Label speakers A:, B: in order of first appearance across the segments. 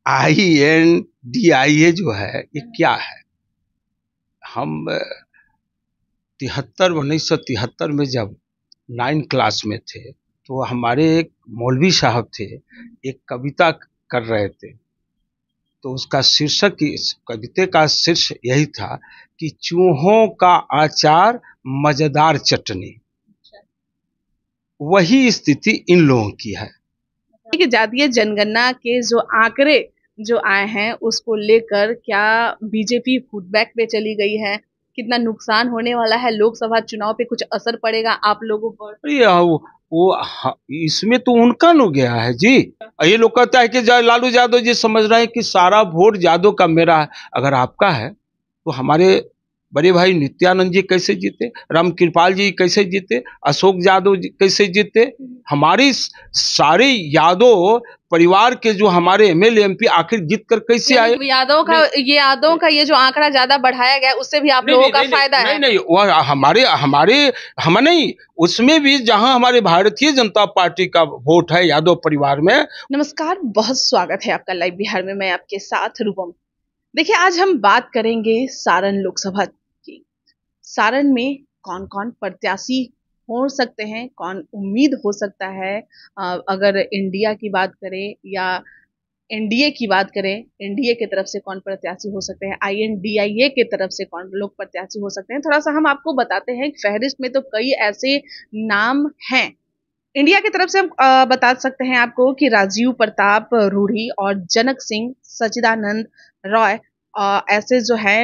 A: INDIA जो है ये क्या है? हम 1973 में जब 9 क्लास में थे तो हमारे एक मौलवी साहब थे, एक कविता कर रहे थे, तो उसका शीर्षक, इस कविता का शीर्ष यही था कि चूहों का अचार मजेदार चटनी। वही स्थिति इन लोगों की है
B: कि जातीय जनगणना के जो आंकड़े जो आए हैं उसको लेकर क्या बीजेपी फुटबैक पे चली गई है? कितना नुकसान होने वाला है? लोकसभा चुनाव पे कुछ असर पड़ेगा आप लोगों पर?
A: ये इसमें तो उनका नो गया है जी। ये लोग कहता है कि लालू यादव जी समझ रहे हैं कि सारा वोट यादव का मेरा है। अगर आपका है तो हमारे बड़े भाई नित्यानंद जी कैसे जीते, रामकृपाल जी कैसे जीते, अशोक यादव जी कैसे जीते, हमारे सारे यादव परिवार के जो हमारे MLA MP आखिर जीत कर कैसे आए?
B: यादव का ये जो आंकड़ा ज्यादा बढ़ाया गया उससे भी आप लोगों का फायदा है?
A: नहीं, वह हमारे हमारे हम नहीं, उसमें भी जहां हमारे भारतीय जनता पार्टी का वोट है यादव परिवार में।
B: नमस्कार, बहुत स्वागत है आपका लाइव बिहार में। मैं आपके साथ रूपम। देखिए, आज हम बात करेंगे सारण लोकसभा की। सारण में कौन कौन प्रत्याशी हो सकते हैं, कौन उम्मीद हो सकता है? अगर इंडिया की बात करें या NDA की बात करें, NDA की तरफ से कौन प्रत्याशी हो सकते हैं, INDIA की तरफ से कौन लोग प्रत्याशी हो सकते हैं, थोड़ा सा हम आपको बताते हैं। फहरिस्त में तो कई ऐसे नाम हैं। इंडिया की तरफ से हम बता सकते हैं आपको कि राजीव प्रताप रूढ़ी और जनक सिंह सच्चिदानंद रॉय, ऐसे जो है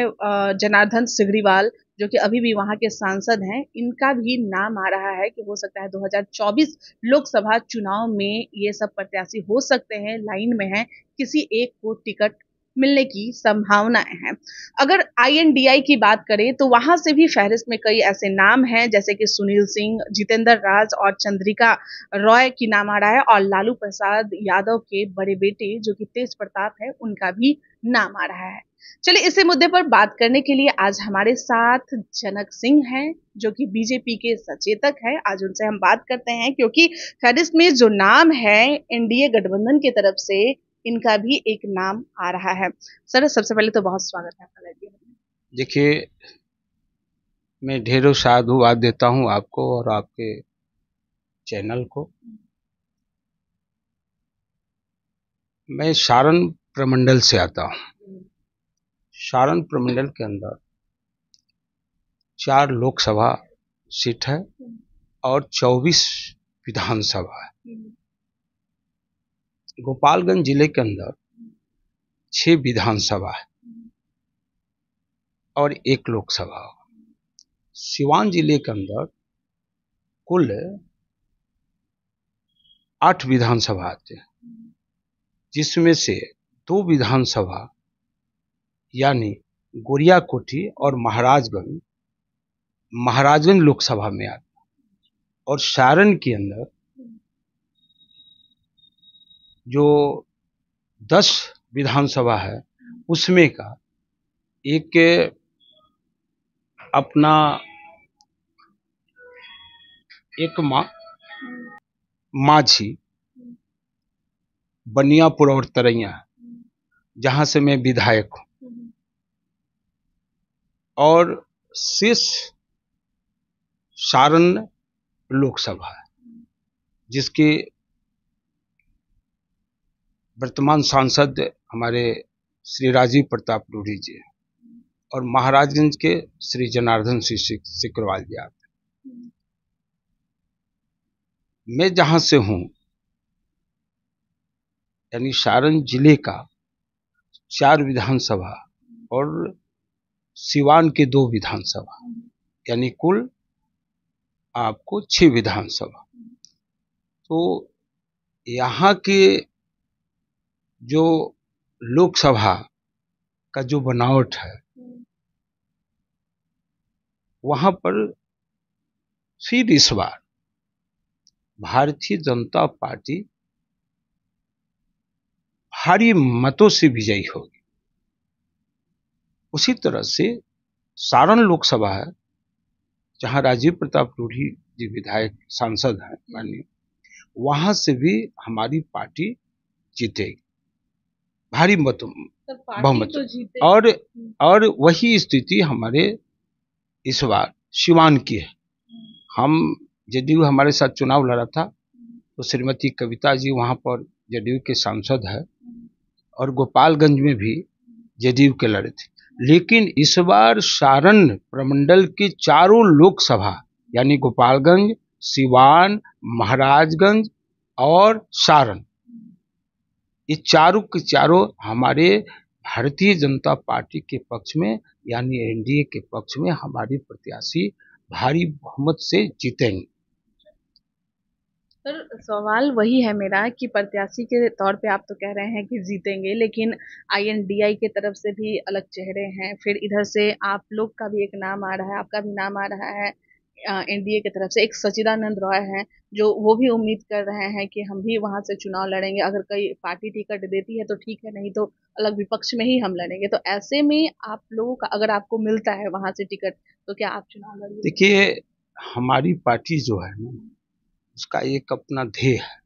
B: जनार्दन सिगरीवाल जो कि अभी भी वहां के सांसद हैं, इनका भी नाम आ रहा है कि हो सकता है 2024 लोकसभा चुनाव में ये सब प्रत्याशी हो सकते हैं, लाइन में हैं, किसी एक को टिकट मिलने की संभावनाएं हैं। अगर INDI की बात करें तो वहां से भी फहरिस्त में कई ऐसे नाम हैं जैसे कि सुनील सिंह, जितेंद्र राज और चंद्रिका रॉय की नाम आ रहा है, और लालू प्रसाद यादव के बड़े बेटे जो कि तेज प्रताप है, उनका भी नाम आ रहा है। चलिए, इसी मुद्दे पर बात करने के लिए आज हमारे साथ जनक सिंह हैं जो कि बीजेपी के सचेतक हैं। आज उनसे हम बात करते हैं क्योंकि फहरिस्त में जो नाम है NDA गठबंधन की तरफ से, इनका भी एक नाम आ रहा है। सर, सबसे पहले तो बहुत स्वागत है आपका लाइव में।
A: देखिए, मैं ढेरों साधुवाद देता हूं आपको और आपके चैनल को। मैं सारण प्रमंडल से आता हूं। सारण प्रमंडल के अंदर 4 लोकसभा सीट है और 24 विधानसभा है। गोपालगंज जिले के अंदर 6 विधानसभा है और 1 लोकसभा। सिवान जिले के अंदर कुल 8 विधानसभा आते हैं, जिसमें से 2 विधानसभा यानी गोरियाकोठी और महाराजगंज लोकसभा में आते हैं। और सारण के अंदर जो 10 विधानसभा है उसमें का एक अपना एक माझी, बनियापुर और तरैया, जहां से मैं विधायक हूं, और शेष सारण लोकसभा है जिसके वर्तमान सांसद हमारे श्री राजीव प्रताप रूढ़ी जी हैं और महाराजगंज के श्री जनार्दन सिंह सिकरवाल जी आते हैं। मैं जहां से हूं यानी सारण जिले का 4 विधानसभा और सिवान के 2 विधानसभा, यानी कुल आपको 6 विधानसभा। तो यहाँ के जो लोकसभा का जो बनावट है वहां पर फिर इस बार भारतीय जनता पार्टी भारी मतों से विजयी होगी। उसी तरह से सारण लोकसभा है जहां राजीव प्रताप रूढ़ी जी विधायक सांसद हैं माननीय, वहां से भी हमारी पार्टी जीतेगी। भारी मत बहुमत।
B: तो जीते।
A: और वही स्थिति हमारे इस बार सिवान की है। हम जदयू हमारे साथ चुनाव लड़ा था, तो श्रीमती कविता जी वहाँ पर जदयू के सांसद है, और गोपालगंज में भी जदयू के लड़े थे। लेकिन इस बार सारण प्रमंडल की चारों लोकसभा यानी गोपालगंज, सिवान, महाराजगंज और सारण, ये चारों के चारों हमारे भारतीय जनता पार्टी के पक्ष में यानी एनडीए के पक्ष में हमारी प्रत्याशी भारी बहुमत से जीतेंगे।
B: सर सवाल वही है मेरा कि प्रत्याशी के तौर पे आप तो कह रहे हैं कि जीतेंगे, लेकिन आईएनडीआई के तरफ से भी अलग चेहरे हैं, फिर इधर से आप लोग का भी एक नाम आ रहा है, आपका भी नाम आ रहा है, एनडीए की तरफ से एक सचिदानंद रॉय हैं जो वो भी उम्मीद कर रहे हैं कि हम भी वहां से चुनाव लड़ेंगे, अगर कोई पार्टी टिकट देती है तो ठीक है, नहीं तो अलग विपक्ष में ही हम लड़ेंगे। तो ऐसे में आप लोगों का अगर आपको मिलता है वहां से टिकट तो क्या आप चुनाव लड़ेंगे?
A: देखिए, हमारी पार्टी जो है ना, उसका एक अपना ध्येय है।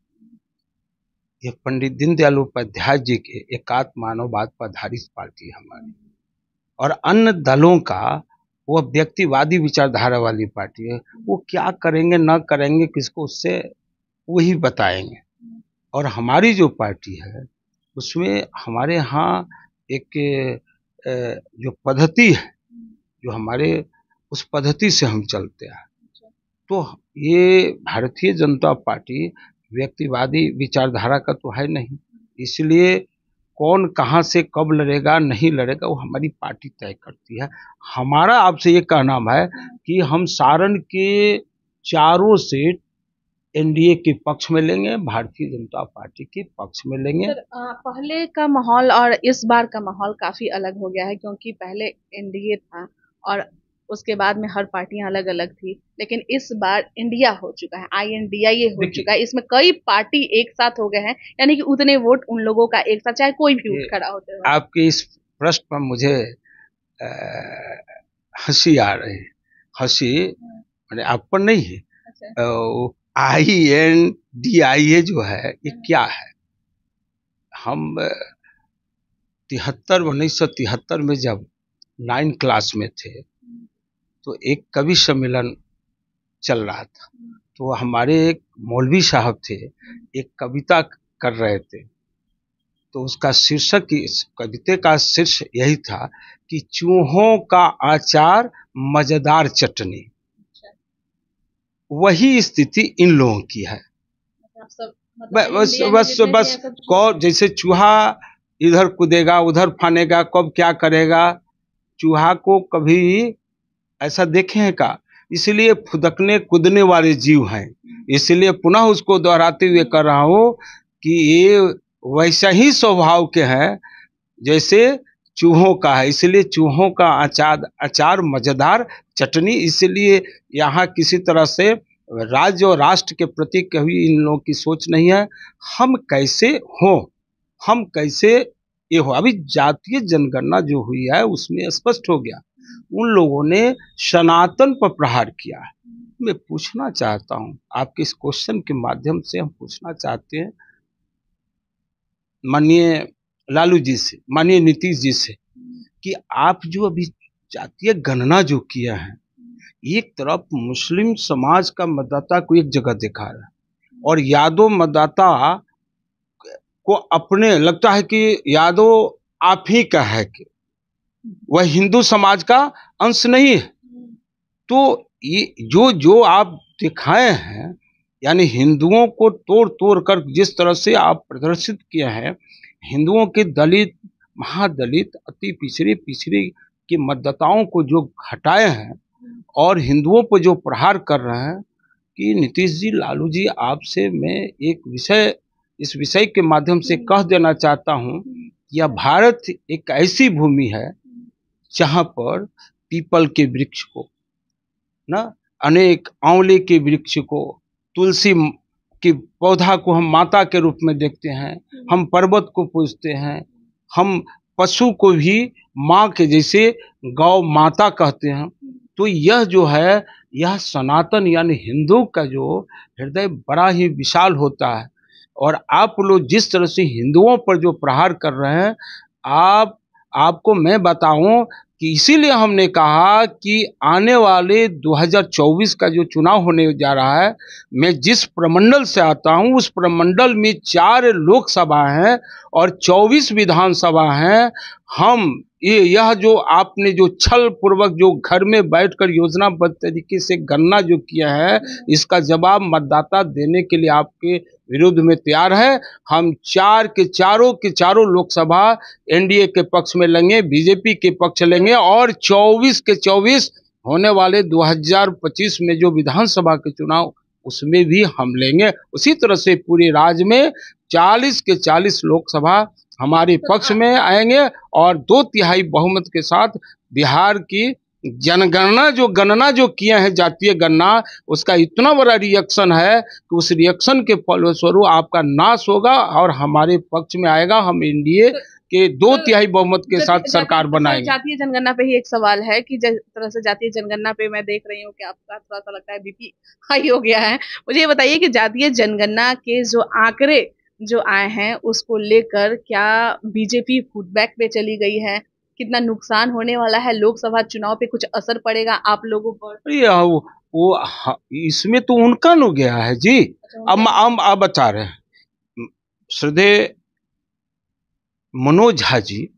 A: ये पंडित दीनदयाल उपाध्याय जी के एकात्म मानववाद पर आधारित पार्टी है हमारी, और अन्य दलों का वो व्यक्तिवादी विचारधारा वाली पार्टी है। वो क्या करेंगे न करेंगे किसको, उससे वही बताएंगे। और हमारी जो पार्टी है उसमें हमारे यहाँ एक जो पद्धति है, जो हमारे उस पद्धति से हम चलते हैं। तो ये भारतीय जनता पार्टी व्यक्तिवादी विचारधारा का तो है नहीं, इसलिए कौन कहाँ से कब लड़ेगा नहीं लड़ेगा वो हमारी पार्टी तय करती है। हमारा आपसे ये कहना है कि हम सारण के चारों सीट एनडीए के पक्ष में लेंगे, भारतीय जनता पार्टी के पक्ष में लेंगे।
B: सर पहले का माहौल और इस बार का माहौल काफी अलग हो गया है, क्योंकि पहले एनडीए था और उसके बाद में हर पार्टियां अलग अलग थी, लेकिन इस बार इंडिया हो चुका है, आईएनडीआई हो चुका है, इसमें कई पार्टी एक साथ हो गए हैं, यानी कि उतने वोट उन लोगों का एक साथ, चाहे कोई भी उठ खड़ा होते हो।
A: आपके इस प्रश्न पर मुझे हंसी आ रही है। हंसी मैंने आप पर नहीं है। INDIA जो है ये क्या है? हम 1973 में जब 9 क्लास में थे तो एक कवि सम्मेलन चल रहा था, तो हमारे एक मौलवी साहब थे, एक कविता कर रहे थे, तो उसका शीर्षक, कविता का शीर्षक यही था कि चूहों का अचार मजेदार चटनी। वही स्थिति इन लोगों की है। बस बस बस कौन जैसे चूहा इधर कूदेगा उधर फानेगा, कब क्या करेगा, चूहा को कभी ऐसा देखे हैं का? इसलिए फुदकने कूदने वाले जीव हैं, इसलिए पुनः उसको दोहराते हुए कर रहा हूँ कि ये वैसा ही स्वभाव के हैं जैसे चूहों का है, इसलिए चूहों का अचार मजेदार चटनी। इसलिए यहाँ किसी तरह से राज्य और राष्ट्र के प्रति कभी इन लोगों की सोच नहीं है। हम कैसे हों, हम कैसे ये हो। अभी जातीय जनगणना जो हुई है उसमें स्पष्ट हो गया, उन लोगों ने सनातन पर प्रहार किया है। मैं पूछना चाहता हूँ आपके इस क्वेश्चन के माध्यम से, हम पूछना चाहते हैं माननीय लालू जी से, माननीय नीतीश जी से, कि आप जो अभी जातीय गणना जो किया है, एक तरफ मुस्लिम समाज का मतदाता को एक जगह दिखा रहा है और यादव मतदाता को अपने लगता है कि यादव आप ही का है, कि वह हिंदू समाज का अंश नहीं है। तो ये जो आप दिखाए हैं, यानी हिंदुओं को तोड़ तोड़ कर जिस तरह से आप प्रदर्शित किए हैं, हिंदुओं के दलित, महादलित, अति पिछड़े के मतदाताओं को जो हटाए हैं और हिंदुओं पर जो प्रहार कर रहे हैं, कि नीतीश जी, लालू जी, आपसे मैं इस विषय के माध्यम से कह देना चाहता हूँ, यह भारत एक ऐसी भूमि है जहाँ पर पीपल के वृक्ष को ना, अनेक आंवले के वृक्ष को, तुलसी के पौधा को हम माता के रूप में देखते हैं, हम पर्वत को पूजते हैं, हम पशु को भी माँ के जैसे गौ माता कहते हैं। तो यह जो है, यह सनातन यानी हिंदू का जो हृदय बड़ा ही विशाल होता है और आप लोग जिस तरह से हिंदुओं पर जो प्रहार कर रहे हैं, आपको मैं बताऊं कि इसीलिए हमने कहा कि आने वाले 2024 का जो चुनाव होने जा रहा है, मैं जिस प्रमंडल से आता हूं उस प्रमंडल में 4 लोकसभा हैं और 24 विधानसभा हैं। हम यह जो आपने जो छल पूर्वक जो घर में बैठकर योजनाबद्ध तरीके से गणना जो किया है, इसका जवाब मतदाता देने के लिए आपके विरुद्ध में तैयार है। हम 4 के चारों लोकसभा एनडीए के पक्ष में लेंगे, बीजेपी के पक्ष लेंगे और 24 के 24 होने वाले 2025 में जो विधानसभा के चुनाव उसमें भी हम लेंगे। उसी तरह से पूरे राज्य में 40 के 40 लोकसभा हमारे पक्ष में आएंगे और 2/3 बहुमत के साथ बिहार की गणना जो किए हैं, जातीय गणना, उसका इतना बड़ा रिएक्शन है कि उस रिएक्शन के फलस्वरूप आपका नाश होगा और हमारे पक्ष में आएगा। हम एनडीए के 2/3 बहुमत के साथ सरकार बनाएंगे।
B: जातीय जनगणना पे ही एक सवाल है कि जिस तरह से जातीय जनगणना पे मैं देख रही हूँ कि आपका थोड़ा सा लगता है बीपी हाई हो गया है। मुझे ये बताइए कि जातीय जनगणना के जो आंकड़े जो आए हैं उसको लेकर क्या बीजेपी फुटबैक पे चली गई है? कितना नुकसान होने वाला है? लोकसभा चुनाव पे कुछ असर पड़ेगा आप लोगों पर?
A: इसमें तो उनका नु गया है जी। अब बता रहे हैं श्रद्धेय मनोज झा जी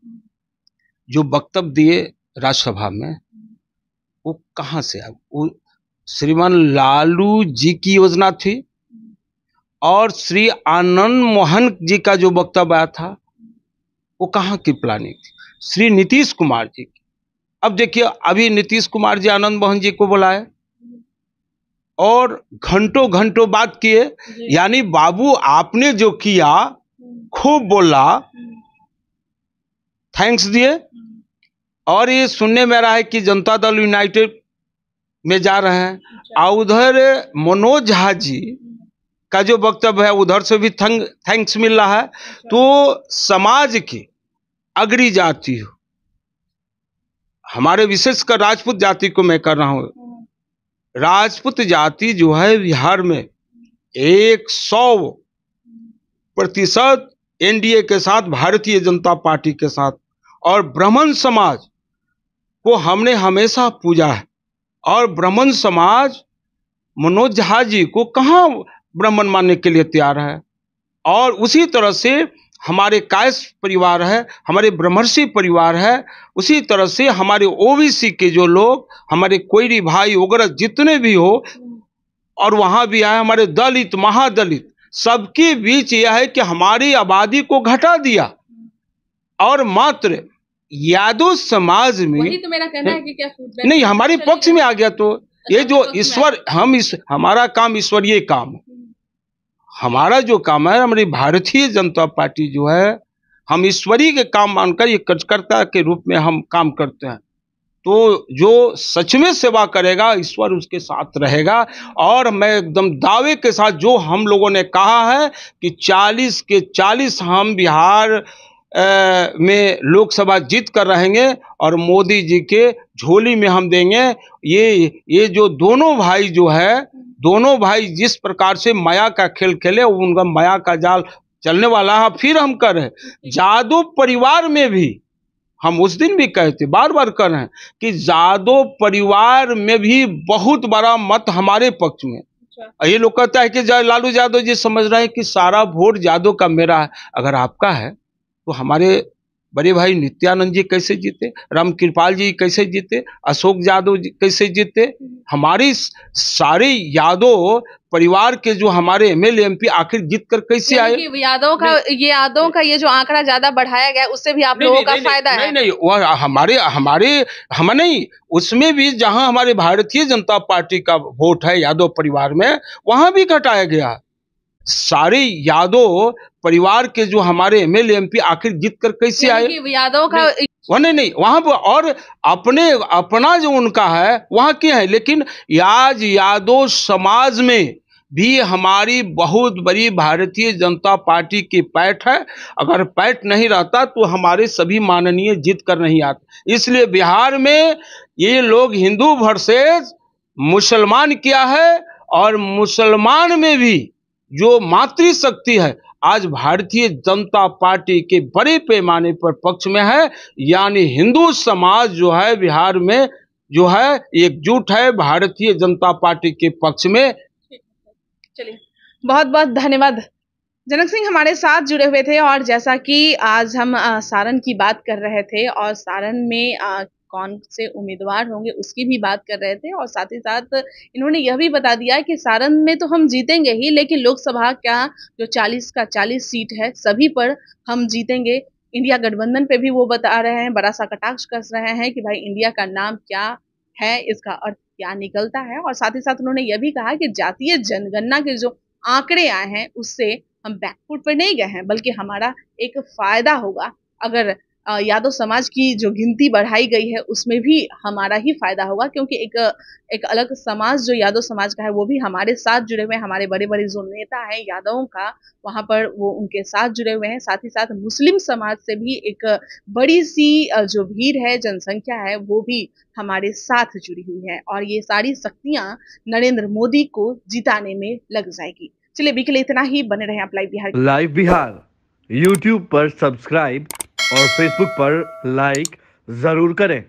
A: जो वक्तव्य दिए राज्यसभा में, वो कहाँ से आया? वो श्रीमान लालू जी की योजना थी और श्री आनंद मोहन जी का जो वक्तव्य आया था वो कहाँ की प्लानिंग थी? श्री नीतीश कुमार जी की। अब देखिए, अभी नीतीश कुमार जी आनंद मोहन जी को बुलाए और घंटों बात किए, यानी बाबू आपने जो किया खूब बोला, थैंक्स दिए। और ये सुनने में रहा है कि जनता दल यूनाइटेड में जा रहे हैं, और उधर मनोज झा जी का जो वक्तव्य है उधर से भी थैंक्स मिल रहा है। तो समाज की अग्री जाति हो, हमारे विशेषकर राजपूत जाति को मैं कर रहा हूं, राजपूत जाति जो है बिहार में 100% एनडीए के साथ, भारतीय जनता पार्टी के साथ, और ब्राह्मण समाज को हमने हमेशा पूजा है। और ब्राह्मण समाज मनोज झा जी को कहाँ ब्राह्मण मानने के लिए तैयार है। और उसी तरह से हमारे कायस्थ परिवार है, हमारे ब्रह्मर्षि परिवार है, उसी तरह से हमारे ओबीसी के जो लोग, हमारे कोयरी भाई वगैरह जितने भी हो, और वहां भी आए हमारे दलित, महादलित, सबके बीच यह है कि हमारी आबादी को घटा दिया और मात्र यादव समाज में,
B: वही तो मेरा कहना है कि क्या
A: नहीं, हमारे पक्ष में आ गया। तो ये जो ईश्वर, हमारा काम ईश्वरीय काम है। हमारा जो काम है, हमारी भारतीय जनता पार्टी जो है, हम ईश्वरीय के काम मानकर ये कार्यकर्ता के रूप में हम काम करते हैं। तो जो सच में सेवा करेगा, ईश्वर उसके साथ रहेगा। और मैं एकदम दावे के साथ, जो हम लोगों ने कहा है कि 40 के 40 हम बिहार में लोकसभा जीत कर रहेंगे और मोदी जी के झोली में हम देंगे। ये जो दोनों भाई जो है, दोनों भाई जिस प्रकार से माया का खेल खेले, उनका माया का जाल चलने वाला है। फिर हम कर रहे हैं यादव परिवार में भी, हम उस दिन भी कहते, बार बार कर रहे हैं कि यादव परिवार में भी बहुत बड़ा मत हमारे पक्ष में। ये लोग कहता है कि लालू यादव जी समझ रहे हैं कि सारा वोट यादव का मेरा है। अगर आपका है तो हमारे बड़े भाई नित्यानंद जी कैसे जीते, रामकृपाल जी कैसे जीते, अशोक यादव जी कैसे जीते, हमारी सारे यादव परिवार के जो हमारे एमएलए एमपी आखिर जीत कर कैसे आए?
B: यादव का ये जो आंकड़ा ज्यादा बढ़ाया गया, उससे भी आप लोगों का फायदा है?
A: नहीं, वह हम नहीं, उसमें भी जहां हमारे भारतीय जनता पार्टी का वोट है यादव परिवार में, वहां भी घटाया गया। सारे यादव परिवार के जो हमारे एमएलए एमपी आखिर जीत कर कैसे आए?
B: यादव का
A: नहीं, वहां पर और अपना जो उनका है वहां क्या है। लेकिन आज यादव समाज में भी हमारी बहुत बड़ी भारतीय जनता पार्टी की पैठ है। अगर पैठ नहीं रहता तो हमारे सभी माननीय जीत कर नहीं आते। इसलिए बिहार में ये लोग हिंदू वर्सेस मुसलमान किया है, और मुसलमान में भी जो मातृशक्ति है, आज भारतीय जनता पार्टी के बड़े पैमाने पर पक्ष में है। यानी हिंदू समाज जो है बिहार में जो है एकजुट है भारतीय जनता पार्टी के पक्ष में।
B: चलिए, बहुत बहुत धन्यवाद। जनक सिंह हमारे साथ जुड़े हुए थे और जैसा कि आज हम सारण की बात कर रहे थे और सारण में कौन से उम्मीदवार होंगे उसकी भी बात कर रहे थे और साथ ही साथ इन्होंने यह भी बता दिया कि सारण में तो हम जीतेंगे ही, लेकिन लोकसभा का जो 40 का 40 सीट है सभी पर हम जीतेंगे। इंडिया गठबंधन पे भी वो बता रहे हैं, बड़ा सा कटाक्ष कस रहे हैं कि भाई इंडिया का नाम क्या है, इसका अर्थ क्या निकलता है। और साथ ही साथ उन्होंने यह भी कहा कि जातीय जनगणना के जो आंकड़े आए हैं उससे हम बैकफुट पर नहीं गए हैं, बल्कि हमारा एक फायदा होगा। अगर यादव समाज की जो गिनती बढ़ाई गई है उसमें भी हमारा ही फायदा होगा, क्योंकि एक अलग समाज जो यादव समाज का है वो भी हमारे साथ जुड़े हुए हैं। हमारे बड़े बड़े जो नेता हैं यादवों का वहां पर वो उनके साथ जुड़े हुए हैं। साथ ही साथ मुस्लिम समाज से भी एक बड़ी सी जो भीड़ है, जनसंख्या है, वो भी हमारे साथ जुड़ी हुई है और ये सारी शक्तियां नरेंद्र मोदी को जिताने में लग जाएगी। चलिए अभी के लिए इतना ही। बने रहे आप
C: लाइव बिहार यूट्यूब पर सब्सक्राइब और फेसबुक पर लाइक जरूर करें।